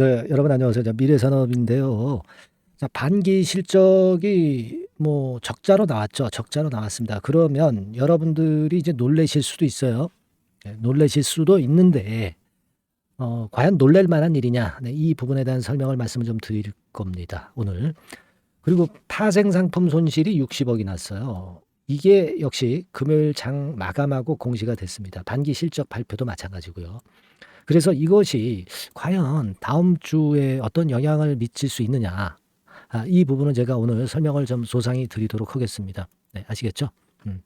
네, 여러분 안녕하세요. 미래산업인데요. 자, 반기 실적이 뭐 적자로 나왔죠. 적자로 나왔습니다. 그러면 여러분들이 이제 놀라실 수도 있어요. 네, 놀라실 수도 있는데 과연 놀랄 만한 일이냐? 네, 이 부분에 대한 설명을 말씀을 좀 드릴 겁니다. 오늘. 그리고 파생상품 손실이 60억이 났어요. 이게 역시 금요일 장 마감하고 공시가 됐습니다. 반기 실적 발표도 마찬가지고요. 그래서 이것이 과연 다음 주에 어떤 영향을 미칠 수 있느냐. 이 부분은 제가 오늘 설명을 좀 소상히 드리도록 하겠습니다. 네, 아시겠죠? 음.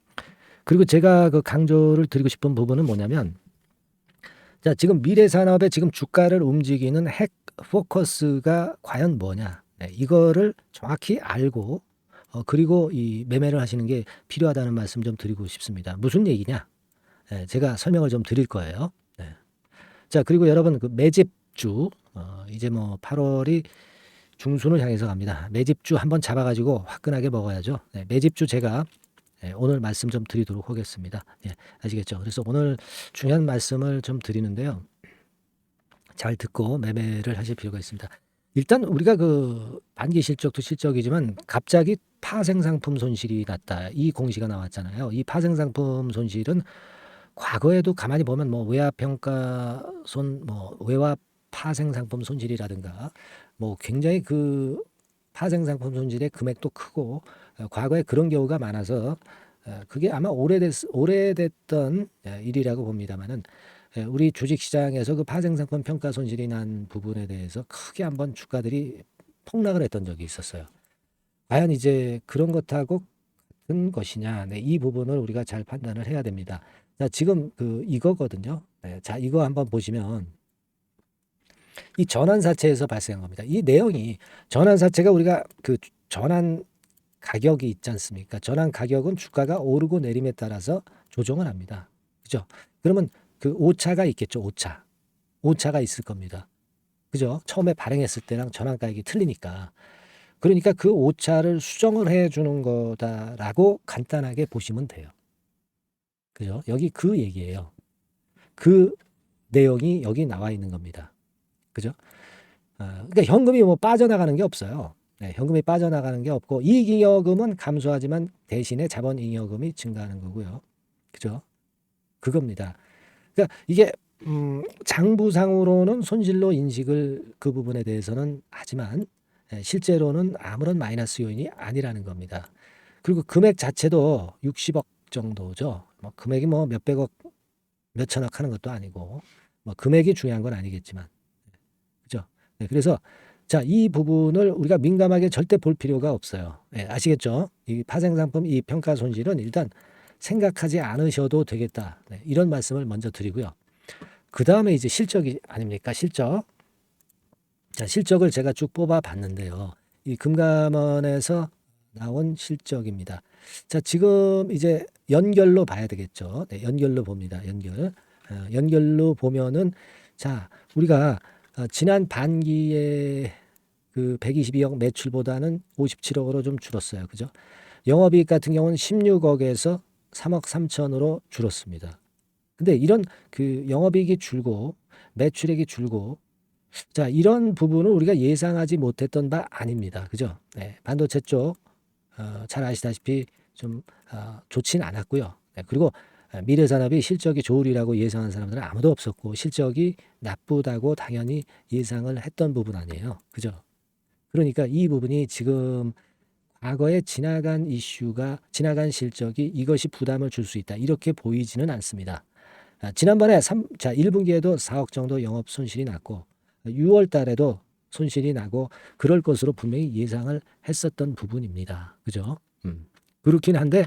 그리고 제가 그 강조를 드리고 싶은 부분은 뭐냐면, 자, 지금 미래 산업의 지금 주가를 움직이는 핵 포커스가 과연 뭐냐. 네, 이거를 정확히 알고, 그리고 이 매매를 하시는 게 필요하다는 말씀 좀 드리고 싶습니다. 무슨 얘기냐? 네, 제가 설명을 좀 드릴 거예요. 네. 자, 그리고 여러분 그 매집주, 이제 뭐 8월이 중순을 향해서 갑니다. 매집주 한번 잡아가지고 화끈하게 먹어야죠. 네, 매집주 제가 오늘 말씀 좀 드리도록 하겠습니다. 예, 아시겠죠? 그래서 오늘 중요한 말씀을 좀 드리는데요. 잘 듣고 매매를 하실 필요가 있습니다. 일단 우리가 그 반기 실적도 실적이지만 갑자기 파생상품 손실이 났다. 이 공시가 나왔잖아요. 이 파생상품 손실은 과거에도 가만히 보면 뭐 외화평가손, 뭐 외화 파생상품 손실이라든가 뭐 굉장히 그 파생상품 손실의 금액도 크고 과거에 그런 경우가 많아서 그게 아마 오래됐던 일이라고 봅니다만은 우리 주식시장에서 그 파생상품 평가 손실이 난 부분에 대해서 크게 한번 주가들이 폭락을 했던 적이 있었어요. 과연 이제 그런 것하고 같은 것이냐? 네, 이 부분을 우리가 잘 판단을 해야 됩니다. 자, 지금 그 이거거든요. 네, 자, 이거 한번 보시면 이 전환사채에서 발생한 겁니다. 이 내용이 전환사채가 우리가 그 전환 가격이 있지 않습니까? 전환 가격은 주가가 오르고 내림에 따라서 조정을 합니다. 그죠? 그러면 그 오차가 있겠죠. 오차. 오차가 있을 겁니다. 그죠? 처음에 발행했을 때랑 전환 가격이 틀리니까. 그러니까 그 오차를 수정을 해 주는 거다라고 간단하게 보시면 돼요. 그죠? 여기 그 얘기예요. 그 내용이 여기 나와 있는 겁니다. 그죠? 그러니까 현금이 뭐 빠져나가는 게 없어요. 네, 현금이 빠져나가는 게 없고 이익잉여금은 감소하지만 대신에 자본잉여금이 증가하는 거고요. 그죠? 그겁니다. 그러니까 이게 장부상으로는 손실로 인식을 그 부분에 대해서는 하지만 실제로는 아무런 마이너스 요인이 아니라는 겁니다. 그리고 금액 자체도 60억 정도죠. 뭐 금액이 뭐 몇백억, 몇천억 하는 것도 아니고 뭐 금액이 중요한 건 아니겠지만 그죠? 네, 그래서 자, 이 부분을 우리가 민감하게 절대 볼 필요가 없어요. 네, 아시겠죠? 이 파생상품 이 평가 손실은 일단 생각하지 않으셔도 되겠다. 네, 이런 말씀을 먼저 드리고요. 그 다음에 이제 실적이 아닙니까? 실적. 자, 실적을 제가 쭉 뽑아 봤는데요. 이 금감원에서 나온 실적입니다. 자, 지금 이제 연결로 봐야 되겠죠. 네, 연결로 봅니다. 연결. 연결로 보면은 자, 우리가 지난 반기에 그 122억 매출보다는 57억으로 좀 줄었어요. 그죠? 영업이익 같은 경우는 16억에서 3억 3천으로 줄었습니다. 근데 이런 그 영업이익이 줄고 매출액이 줄고 자, 이런 부분을 우리가 예상하지 못했던 바 아닙니다. 그죠? 네, 반도체 쪽, 잘 아시다시피 좀, 좋진 않았고요. 네, 그리고 미래산업이 실적이 좋으리라고 예상한 사람들은 아무도 없었고, 실적이 나쁘다고 당연히 예상을 했던 부분 아니에요. 그죠? 그러니까 이 부분이 지금 과거에 지나간 이슈가, 지나간 실적이 이것이 부담을 줄 수 있다. 이렇게 보이지는 않습니다. 지난번에 1분기에도 4억 정도 영업 손실이 났고 6월 달에도 손실이 나고 그럴 것으로 분명히 예상을 했었던 부분입니다. 그죠? 그렇긴 한데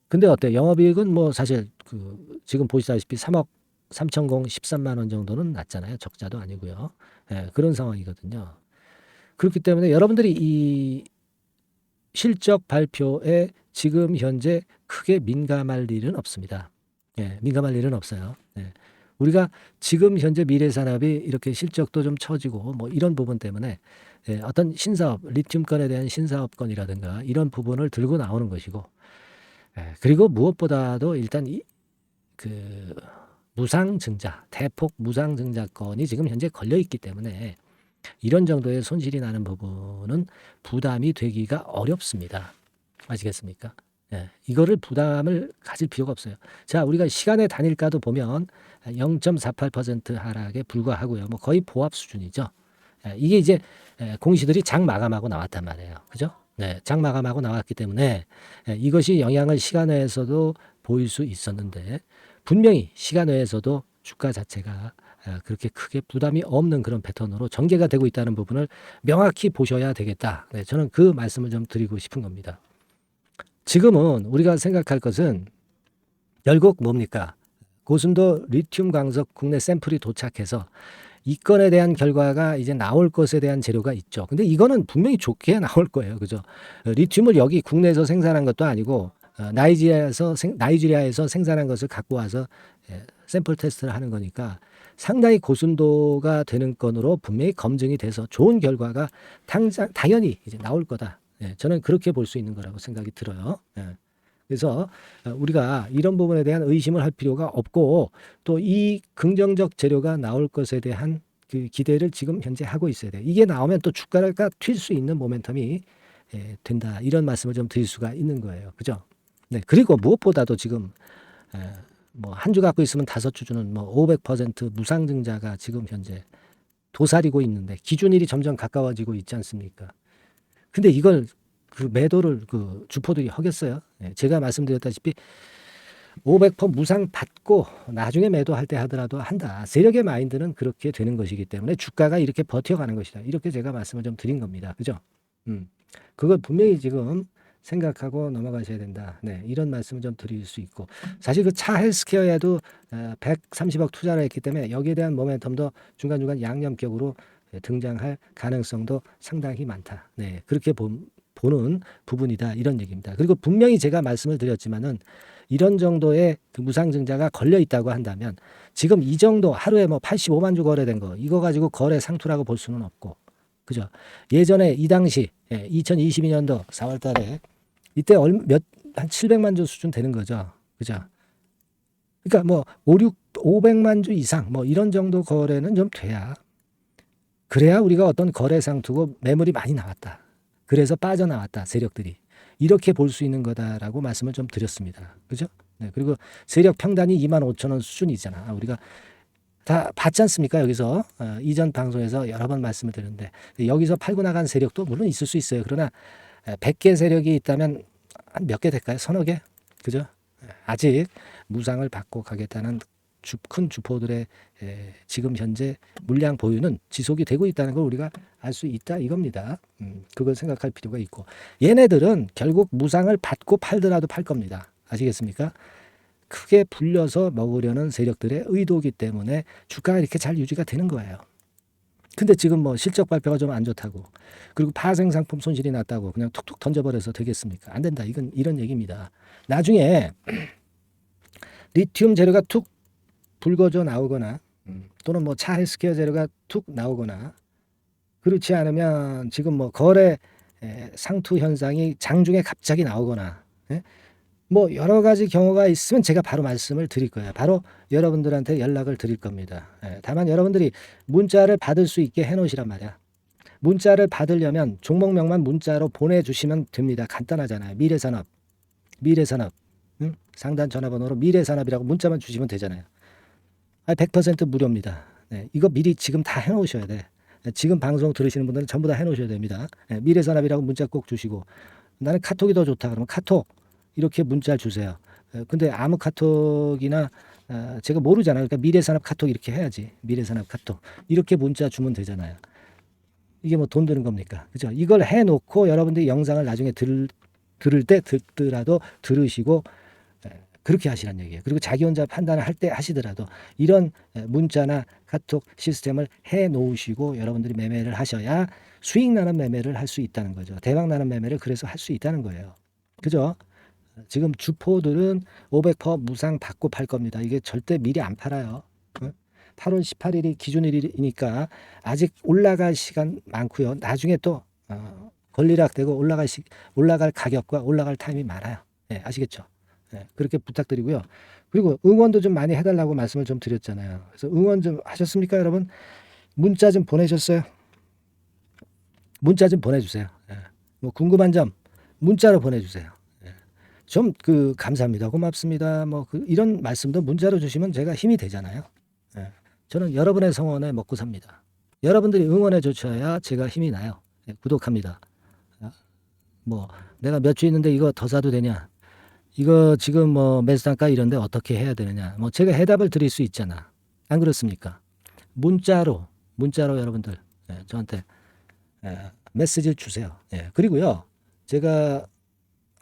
근데 어때요? 영업이익은 뭐 사실 그 지금 보시다시피 3억 3천공 13만 원 정도는 났잖아요. 적자도 아니고요. 예, 그런 상황이거든요. 그렇기 때문에 여러분들이 이 실적 발표에 지금 현재 크게 민감할 일은 없습니다. 예, 민감할 일은 없어요. 예. 우리가 지금 현재 미래산업이 이렇게 실적도 좀 처지고 뭐 이런 부분 때문에 어떤 신사업, 리튬권에 대한 신사업권이라든가 이런 부분을 들고 나오는 것이고 그리고 무엇보다도 일단 그 무상증자, 대폭 무상증자권이 지금 현재 걸려 있기 때문에 이런 정도의 손실이 나는 부분은 부담이 되기가 어렵습니다. 아시겠습니까? 예, 이거를 부담을 가질 필요가 없어요. 자, 우리가 시간의 단일가도 보면 0.48% 하락에 불과하고요. 뭐 거의 보합 수준이죠. 예, 이게 이제 공시들이 장 마감하고 나왔단 말이에요. 그죠? 네, 장 마감하고 나왔기 때문에 이것이 영향을 시간 외에서도 보일 수 있었는데 분명히 시간 외에서도 주가 자체가 그렇게 크게 부담이 없는 그런 패턴으로 전개가 되고 있다는 부분을 명확히 보셔야 되겠다. 네, 저는 그 말씀을 좀 드리고 싶은 겁니다. 지금은 우리가 생각할 것은 결국 뭡니까? 고순도 리튬 광석 국내 샘플이 도착해서 이 건에 대한 결과가 이제 나올 것에 대한 재료가 있죠. 근데 이거는 분명히 좋게 나올 거예요. 그죠? 리튬을 여기 국내에서 생산한 것도 아니고 나이지리아에서 생산한 것을 갖고 와서 샘플 테스트를 하는 거니까 상당히 고순도가 되는 건으로 분명히 검증이 돼서 좋은 결과가 당연히 이제 나올 거다. 저는 그렇게 볼 수 있는 거라고 생각이 들어요. 그래서 우리가 이런 부분에 대한 의심을 할 필요가 없고 또 이 긍정적 재료가 나올 것에 대한 그 기대를 지금 현재 하고 있어야 돼요. 이게 나오면 또 주가가 튈 수 있는 모멘텀이 된다. 이런 말씀을 좀 드릴 수가 있는 거예요. 그죠? 네. 그리고 무엇보다도 지금 뭐 한 주 갖고 있으면 5주 주는 뭐 500% 무상증자가 지금 현재 도사리고 있는데 기준일이 점점 가까워지고 있지 않습니까? 근데 이걸 그 매도를 그 주포들이 하겠어요. 제가 말씀드렸다시피 500% 무상 받고 나중에 매도할 때 하더라도 한다. 세력의 마인드는 그렇게 되는 것이기 때문에 주가가 이렇게 버텨가는 것이다. 이렇게 제가 말씀을 좀 드린 겁니다. 그죠? 그걸 분명히 지금 생각하고 넘어가셔야 된다. 네, 이런 말씀을 좀 드릴 수 있고 사실 그 차 헬스케어에도 130억 투자를 했기 때문에 여기에 대한 모멘텀도 중간중간 양념격으로 등장할 가능성도 상당히 많다. 네, 그렇게 보는 부분이다. 이런 얘기입니다. 그리고 분명히 제가 말씀을 드렸지만은 이런 정도의 그 무상증자가 걸려 있다고 한다면 지금 이 정도 하루에 뭐 85만 주 거래된 거 이거 가지고 거래 상투라고 볼 수는 없고 그죠? 예전에 이 당시 2022년도 4월 달에 이때 한 700만 주 수준 되는 거죠. 그죠? 그러니까 뭐 500만 주 이상 뭐 이런 정도 거래는 좀 돼야 그래야 우리가 어떤 거래 상투고 매물이 많이 나왔다. 그래서 빠져나왔다. 세력들이. 이렇게 볼 수 있는 거다라고 말씀을 좀 드렸습니다. 그죠? 네, 그리고 세력 평단이 25,000원 수준이잖아. 우리가 다 봤지 않습니까? 여기서 이전 방송에서 여러 번 말씀을 드렸는데 여기서 팔고 나간 세력도 물론 있을 수 있어요. 그러나 100개 세력이 있다면 한 몇 개 될까요? 서너 개? 그죠? 아직 무상을 받고 가겠다는 큰 주포들의 지금 현재 물량 보유는 지속이 되고 있다는 걸 우리가 알 수 있다 이겁니다. 그걸 생각할 필요가 있고 얘네들은 결국 무상을 받고 팔더라도 팔 겁니다. 아시겠습니까? 크게 불려서 먹으려는 세력들의 의도이기 때문에 주가가 이렇게 잘 유지가 되는 거예요. 근데 지금 뭐 실적 발표가 좀 안 좋다고 그리고 파생 상품 손실이 났다고 그냥 툭툭 던져버려서 되겠습니까? 안 된다. 이건 이런 얘기입니다. 나중에 리튬 재료가 툭 불거져 나오거나 또는 뭐 차 헬스케어 재료가 툭 나오거나 그렇지 않으면 지금 뭐 거래 상투 현상이 장중에 갑자기 나오거나 뭐 여러 가지 경우가 있으면 제가 바로 말씀을 드릴 거예요. 바로 여러분들한테 연락을 드릴 겁니다. 다만 여러분들이 문자를 받을 수 있게 해놓으시란 말이야. 문자를 받으려면 종목명만 문자로 보내주시면 됩니다. 간단하잖아요. 미래산업 상단 전화번호로 미래산업이라고 문자만 주시면 되잖아요. 100% 무료입니다. 이거 미리 지금 다 해놓으셔야 돼. 지금 방송 들으시는 분들은 전부 다 해놓으셔야 됩니다. 미래산업이라고 문자 꼭 주시고 나는 카톡이 더 좋다 그러면 카톡 이렇게 문자를 주세요. 근데 아무 카톡이나 제가 모르잖아요. 그러니까 미래산업 카톡 이렇게 해야지. 미래산업 카톡 이렇게 문자 주면 되잖아요. 이게 뭐 돈 드는 겁니까? 그죠? 이걸 해놓고 여러분들이 영상을 나중에 들을 때 듣더라도 들으시고 그렇게 하시란 얘기예요. 그리고 자기 혼자 판단을 할 때 하시더라도 이런 문자나 카톡 시스템을 해 놓으시고 여러분들이 매매를 하셔야 수익 나는 매매를 할 수 있다는 거죠. 대박 나는 매매를 그래서 할 수 있다는 거예요. 그죠? 지금 주포들은 500% 무상 받고 팔 겁니다. 이게 절대 미리 안 팔아요. 8월 18일이 기준일이니까 아직 올라갈 시간 많고요. 나중에 또 권리락되고 올라갈 가격과 올라갈 타임이 많아요. 아시겠죠? 그렇게 부탁드리고요. 그리고 응원도 좀 많이 해달라고 말씀을 좀 드렸잖아요. 그래서 응원 좀 하셨습니까, 여러분? 문자 좀 보내셨어요? 문자 좀 보내주세요. 예. 뭐 궁금한 점 문자로 보내주세요. 예. 좀 감사합니다. 고맙습니다. 뭐 이런 말씀도 문자로 주시면 제가 힘이 되잖아요. 예. 저는 여러분의 성원에 먹고 삽니다. 여러분들이 응원해 주셔야 제가 힘이 나요. 예. 구독합니다. 아, 뭐 내가 몇 주 있는데 이거 더 사도 되냐? 이거 지금 뭐 매수단가 이런데 어떻게 해야 되느냐? 뭐 제가 해답을 드릴 수 있잖아. 안 그렇습니까? 문자로 여러분들 저한테 메시지를 주세요. 그리고요, 제가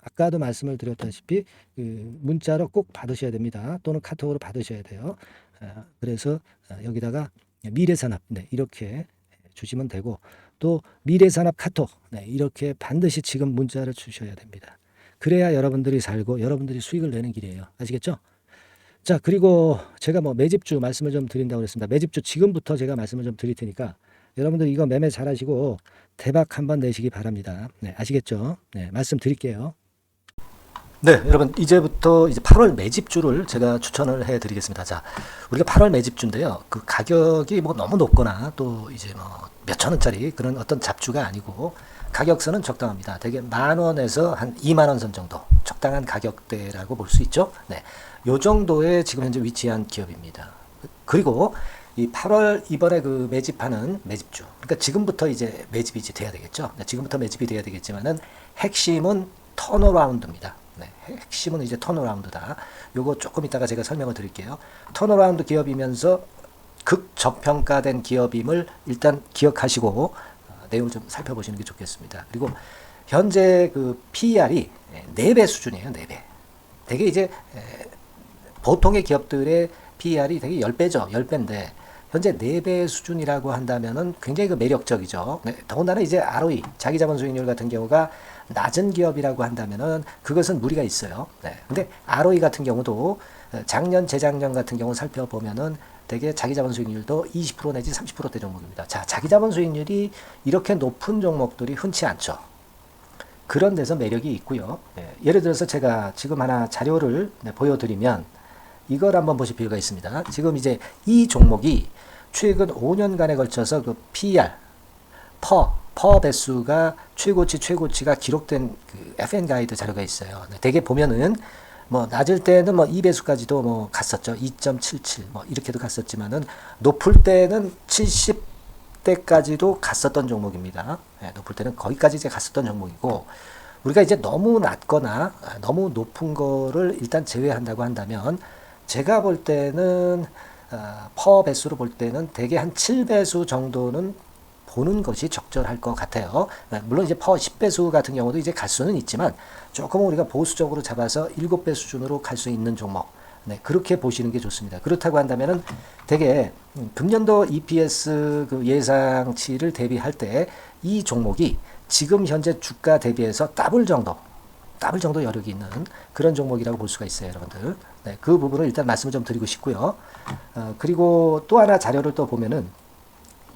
아까도 말씀을 드렸다시피 문자로 꼭 받으셔야 됩니다. 또는 카톡으로 받으셔야 돼요. 그래서 여기다가 미래산업 이렇게 주시면 되고, 또 미래산업 카톡 이렇게 반드시 지금 문자를 주셔야 됩니다. 그래야 여러분들이 살고 여러분들이 수익을 내는 길이에요. 아시겠죠? 자, 그리고 제가 뭐 매집주 말씀을 좀 드린다고 그랬습니다. 매집주 지금부터 제가 말씀을 좀 드릴 테니까 여러분들 이거 매매 잘 하시고 대박 한번 내시기 바랍니다. 네, 아시겠죠? 네, 말씀 드릴게요. 네, 여러분 이제부터 이제 8월 매집주를 제가 추천을 해 드리겠습니다. 자, 우리가 8월 매집주인데요. 그 가격이 뭐 너무 높거나 또 이제 뭐 몇천 원짜리 그런 어떤 잡주가 아니고 가격선은 적당합니다. 대개 10,000원에서 한 20,000원 선 정도 적당한 가격대라고 볼 수 있죠. 네, 요 정도에 지금 현재 위치한 기업입니다. 그리고 이 8월 이번에 그 매집하는 매집주, 그러니까 지금부터 이제 매집이 이제 돼야 되겠죠. 네, 지금부터 매집이 돼야 되겠지만은 핵심은 턴어라운드입니다. 네, 핵심은 이제 턴어라운드다. 요거 조금 이따가 제가 설명을 드릴게요. 턴어라운드 기업이면서 극저평가된 기업임을 일단 기억하시고 내용을 좀 살펴보시는 게 좋겠습니다. 그리고 현재 그 PER이 4배 수준이에요. 4배. 되게 이제 보통의 기업들의 PER이 되게 10배죠. 10배인데 현재 4배 수준이라고 한다면은 굉장히 그 매력적이죠. 네, 더군다나 이제 ROE, 자기자본 수익률 같은 경우가 낮은 기업이라고 한다면은 그것은 무리가 있어요. 네. 근데 ROE 같은 경우도 작년, 재작년 같은 경우 살펴보면은 되게 자기자본 수익률도 20% 내지 30%대 종목입니다. 자, 자기자본 수익률이 이렇게 높은 종목들이 흔치 않죠. 그런 데서 매력이 있고요. 예를 들어서 제가 지금 하나 자료를 보여드리면 이걸 한번 보실 필요가 있습니다. 지금 이제 이 종목이 최근 5년간에 걸쳐서 그 PER, 퍼 배수가 최고치가 기록된 그 FN 가이드 자료가 있어요. 대개 보면은 뭐 낮을 때는 뭐 2배수까지도 뭐 갔었죠. 2.77 뭐 이렇게도 갔었지만은 높을 때는 70대까지도 갔었던 종목입니다. 높을 때는 거기까지 이제 갔었던 종목이고, 우리가 이제 너무 낮거나 너무 높은 거를 일단 제외한다고 한다면 제가 볼 때는 퍼 배수로 볼 때는 대개 한 7배수 정도는 보는 것이 적절할 것 같아요. 물론 이제 퍼 10배수 같은 경우도 이제 갈 수는 있지만 조금 우리가 보수적으로 잡아서 7배 수준으로 갈 수 있는 종목. 네, 그렇게 보시는 게 좋습니다. 그렇다고 한다면은 되게 금년도 EPS 그 예상치를 대비할 때 이 종목이 지금 현재 주가 대비해서 더블 정도 여력이 있는 그런 종목이라고 볼 수가 있어요, 여러분들. 네, 그 부분을 일단 말씀을 좀 드리고 싶고요. 그리고 또 하나 자료를 또 보면은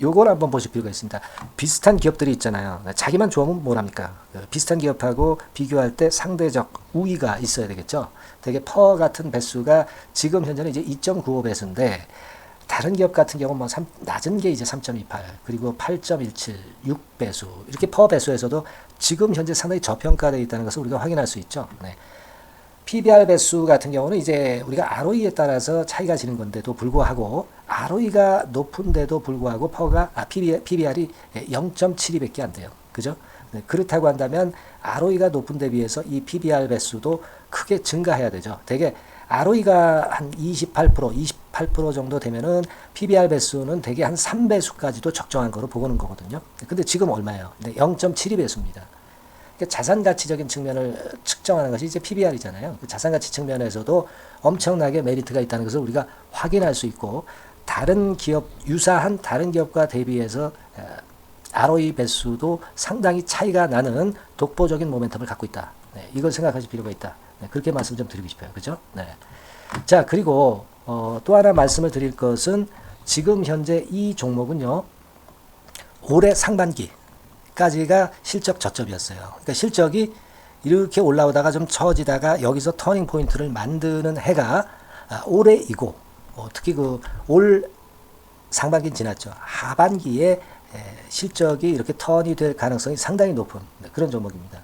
요걸 한번 보실 필요가 있습니다. 비슷한 기업들이 있잖아요. 자기만 좋으면 뭐랍니까? 비슷한 기업하고 비교할 때 상대적 우위가 있어야 되겠죠. 되게 퍼 같은 배수가 지금 현재는 이제 2.95배수인데 다른 기업 같은 경우는 뭐 낮은 게 이제 3.28, 그리고 8.17, 6배수 이렇게 퍼 배수에서도 지금 현재 상당히 저평가되어 있다는 것을 우리가 확인할 수 있죠. 네. PBR 배수 같은 경우는 이제 우리가 ROE에 따라서 차이가 지는 건데도 불구하고 ROE가 높은데도 불구하고 PBR이 0.72밖에 안 돼요. 그죠? 네, 그렇다고 한다면 ROE가 높은 데 비해서 이 PBR 배수도 크게 증가해야 되죠. 되게 ROE가 한 28% 정도 되면은 PBR 배수는 되게 한 3배수까지도 적정한 거로 보고는 거거든요. 근데 지금 얼마예요? 0.72배수입니다. 자산가치적인 측면을 측정하는 것이 이제 PBR이잖아요. 자산가치 측면에서도 엄청나게 메리트가 있다는 것을 우리가 확인할 수 있고, 다른 기업, 유사한 다른 기업과 대비해서 ROE 배수도 상당히 차이가 나는 독보적인 모멘텀을 갖고 있다. 네, 이걸 생각하실 필요가 있다. 네, 그렇게 말씀 좀 드리고 싶어요. 그죠? 네. 자, 그리고 또 하나 말씀을 드릴 것은 지금 현재 이 종목은요, 올해 상반기 까지가 실적 저점이었어요. 그러니까 실적이 이렇게 올라오다가 좀 처지다가 여기서 터닝 포인트를 만드는 해가 올해이고, 특히 그 올 상반기는 지났죠. 하반기에 실적이 이렇게 턴이 될 가능성이 상당히 높은 그런 종목입니다.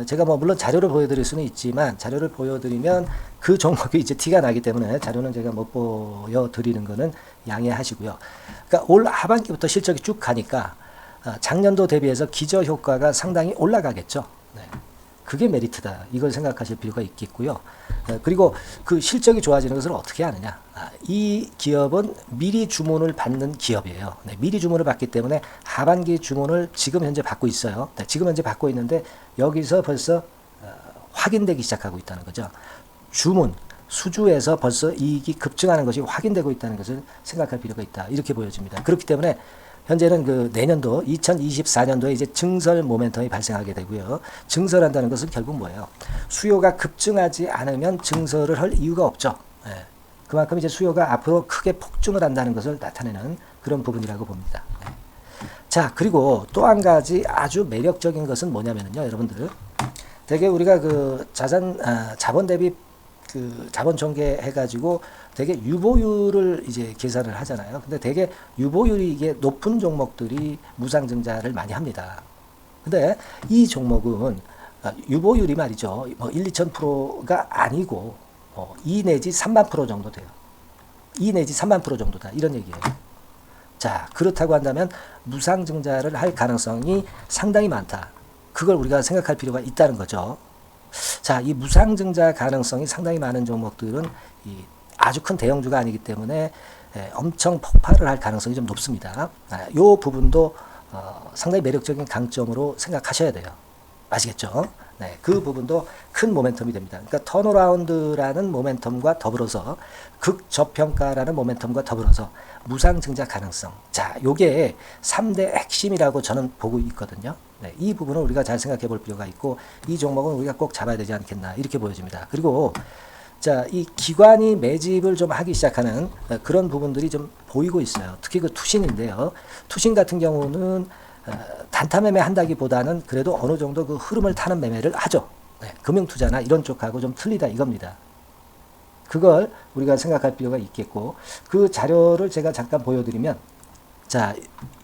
제가 뭐 물론 자료를 보여드릴 수는 있지만 자료를 보여드리면 그 종목이 이제 티가 나기 때문에 자료는 제가 못 보여드리는 거는 양해하시고요. 그러니까 올 하반기부터 실적이 쭉 가니까 작년도 대비해서 기저 효과가 상당히 올라가겠죠. 네. 그게 메리트다. 이걸 생각하실 필요가 있겠고요. 그리고 그 실적이 좋아지는 것을 어떻게 하느냐. 이 기업은 미리 주문을 받는 기업이에요. 네, 미리 주문을 받기 때문에 하반기 주문을 지금 현재 받고 있어요. 네, 지금 현재 받고 있는데 여기서 벌써 확인되기 시작하고 있다는 거죠. 주문, 수주에서 벌써 이익이 급증하는 것이 확인되고 있다는 것을 생각할 필요가 있다. 이렇게 보여집니다. 그렇기 때문에 현재는 그 내년도 2024년도에 이제 증설 모멘텀이 발생하게 되고요. 증설한다는 것은 결국 뭐예요? 수요가 급증하지 않으면 증설을 할 이유가 없죠. 예. 그만큼 이제 수요가 앞으로 크게 폭증을 한다는 것을 나타내는 그런 부분이라고 봅니다. 예. 자, 그리고 또 한 가지 아주 매력적인 것은 뭐냐면요, 여러분들. 되게 우리가 그 자본 대비 그 자본 전개해가지고 되게 유보율을 이제 계산을 하잖아요. 근데 되게 유보율이 이게 높은 종목들이 무상증자를 많이 합니다. 근데 이 종목은 유보율이 말이죠. 뭐 1, 2,000%가 아니고 2 내지 3만 프로 정도 돼요. 2 내지 3만 프로 정도다. 이런 얘기예요. 자, 그렇다고 한다면 무상증자를 할 가능성이 상당히 많다. 그걸 우리가 생각할 필요가 있다는 거죠. 자, 이 무상증자 가능성이 상당히 많은 종목들은 아주 큰 대형주가 아니기 때문에 엄청 폭발을 할 가능성이 좀 높습니다. 이 부분도 상당히 매력적인 강점으로 생각하셔야 돼요. 아시겠죠? 네, 그 부분도 큰 모멘텀이 됩니다. 그러니까 턴어라운드라는 모멘텀과 더불어서 극저평가라는 모멘텀과 더불어서 무상증자 가능성. 자, 요게 3대 핵심이라고 저는 보고 있거든요. 네, 이 부분을 우리가 잘 생각해 볼 필요가 있고 이 종목은 우리가 꼭 잡아야 되지 않겠나 이렇게 보여집니다. 그리고 자, 이 기관이 매집을 좀 하기 시작하는 그런 부분들이 좀 보이고 있어요. 특히 그 투신인데요. 투신 같은 경우는 단타 매매 한다기보다는 그래도 어느 정도 그 흐름을 타는 매매를 하죠. 네, 금융투자나 이런 쪽하고 좀 틀리다 이겁니다. 그걸 우리가 생각할 필요가 있겠고 그 자료를 제가 잠깐 보여드리면 자,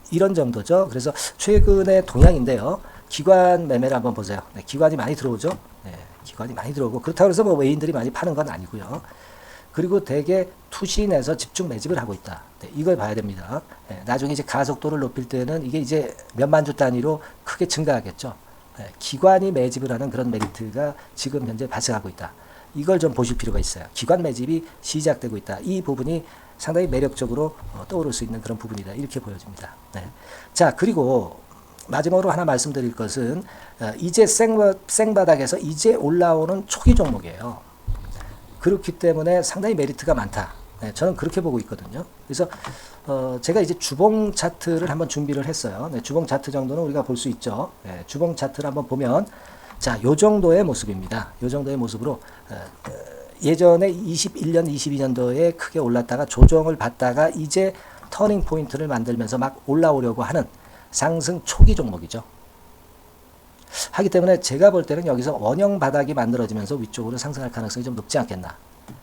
이런 정도죠. 그래서 최근의 동향인데요. 기관 매매를 한번 보세요. 네, 기관이 많이 들어오죠. 네, 기관이 많이 들어오고 그렇다고 해서 뭐 외인들이 많이 파는 건 아니고요. 그리고 대개 투신에서 집중 매집을 하고 있다. 네, 이걸 봐야 됩니다. 네, 나중에 이제 가속도를 높일 때는 이게 이제 몇만 주 단위로 크게 증가하겠죠. 네, 기관이 매집을 하는 그런 메리트가 지금 현재 발생하고 있다. 이걸 좀 보실 필요가 있어요. 기관 매집이 시작되고 있다. 이 부분이 상당히 매력적으로 떠오를 수 있는 그런 부분이다. 이렇게 보여집니다. 네. 자, 그리고 마지막으로 하나 말씀드릴 것은 이제 생바닥에서 이제 올라오는 초기 종목이에요. 그렇기 때문에 상당히 메리트가 많다. 네, 저는 그렇게 보고 있거든요. 그래서 제가 이제 주봉 차트를 한번 준비를 했어요. 네, 주봉 차트 정도는 우리가 볼 수 있죠. 네, 주봉 차트를 한번 보면 자, 요 정도의 모습입니다. 요 정도의 모습으로 예전에 21년, 22년도에 크게 올랐다가 조정을 받다가 이제 터닝 포인트를 만들면서 막 올라오려고 하는 상승 초기 종목이죠. 하기 때문에 제가 볼 때는 여기서 원형 바닥이 만들어지면서 위쪽으로 상승할 가능성이 좀 높지 않겠나.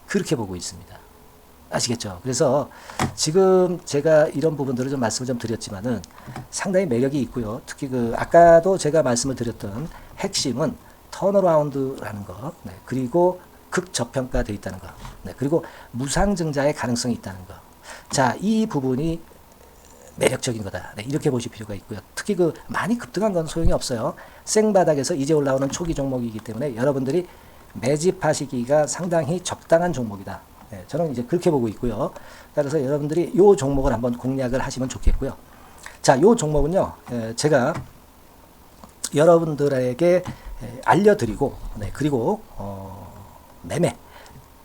그렇게 보고 있습니다. 아시겠죠? 그래서 지금 제가 이런 부분들을 좀 말씀을 좀 드렸지만은 상당히 매력이 있고요. 특히 그 아까도 제가 말씀을 드렸던 핵심은 턴어라운드라는 거, 네, 그리고 극저평가되어 있다는 거, 네, 그리고 무상증자의 가능성이 있다는 거. 자, 이 부분이 매력적인 거다. 네, 이렇게 보실 필요가 있고요. 특히 그 많이 급등한 건 소용이 없어요. 생바닥에서 이제 올라오는 초기 종목이기 때문에 여러분들이 매집하시기가 상당히 적당한 종목이다. 네, 저는 이제 그렇게 보고 있고요. 따라서 여러분들이 이 종목을 한번 공략을 하시면 좋겠고요. 자, 이 종목은요, 제가 여러분들에게 알려드리고, 네, 그리고 매매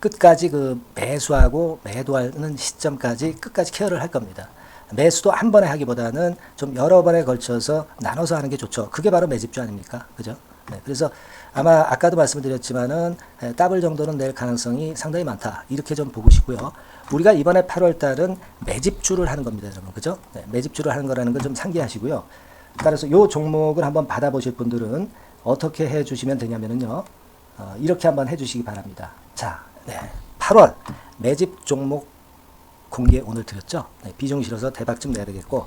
끝까지 그 매수하고 매도하는 시점까지 끝까지 케어를 할 겁니다. 매수도 한 번에 하기보다는 좀 여러 번에 걸쳐서 나눠서 하는 게 좋죠. 그게 바로 매집주 아닙니까? 그죠? 네, 그래서 아마 아까도 말씀드렸지만은 더블 정도는 낼 가능성이 상당히 많다. 이렇게 좀 보시고요. 우리가 이번에 8월 달은 매집주를 하는 겁니다, 여러분. 그죠? 네, 매집주를 하는 거라는 걸 좀 상기하시고요. 따라서 이 종목을 한번 받아보실 분들은 어떻게 해 주시면 되냐면요. 이렇게 한번 해 주시기 바랍니다. 자, 네, 8월 매집 종목 공개 오늘 드렸죠. 네, 비중 실어서 대박 좀 내야 되겠고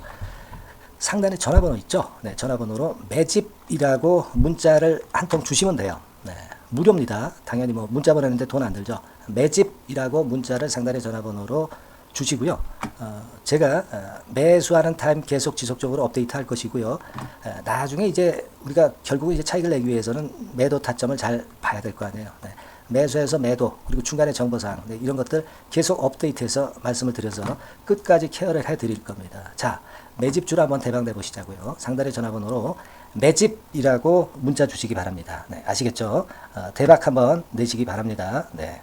상단에 전화번호 있죠. 네, 전화번호로 매집이라고 문자를 한 통 주시면 돼요. 네, 무료입니다. 당연히 뭐 문자 보내는데 돈 안 들죠. 매집이라고 문자를 상단의 전화번호로 주시고요. 제가 매수하는 타임 계속 지속적으로 업데이트 할 것이고요. 나중에 이제 우리가 결국 이제 차익을 내기 위해서는 매도 타점을 잘 봐야 될 거 아니에요. 네. 매수해서 매도 그리고 중간에 정보사항 네, 이런 것들 계속 업데이트해서 말씀을 드려서 끝까지 케어를 해드릴 겁니다. 자, 매집주로 한번 대박 내보시자고요. 상단의 전화번호로 매집이라고 문자 주시기 바랍니다. 네, 아시겠죠? 대박 한번 내시기 바랍니다. 네.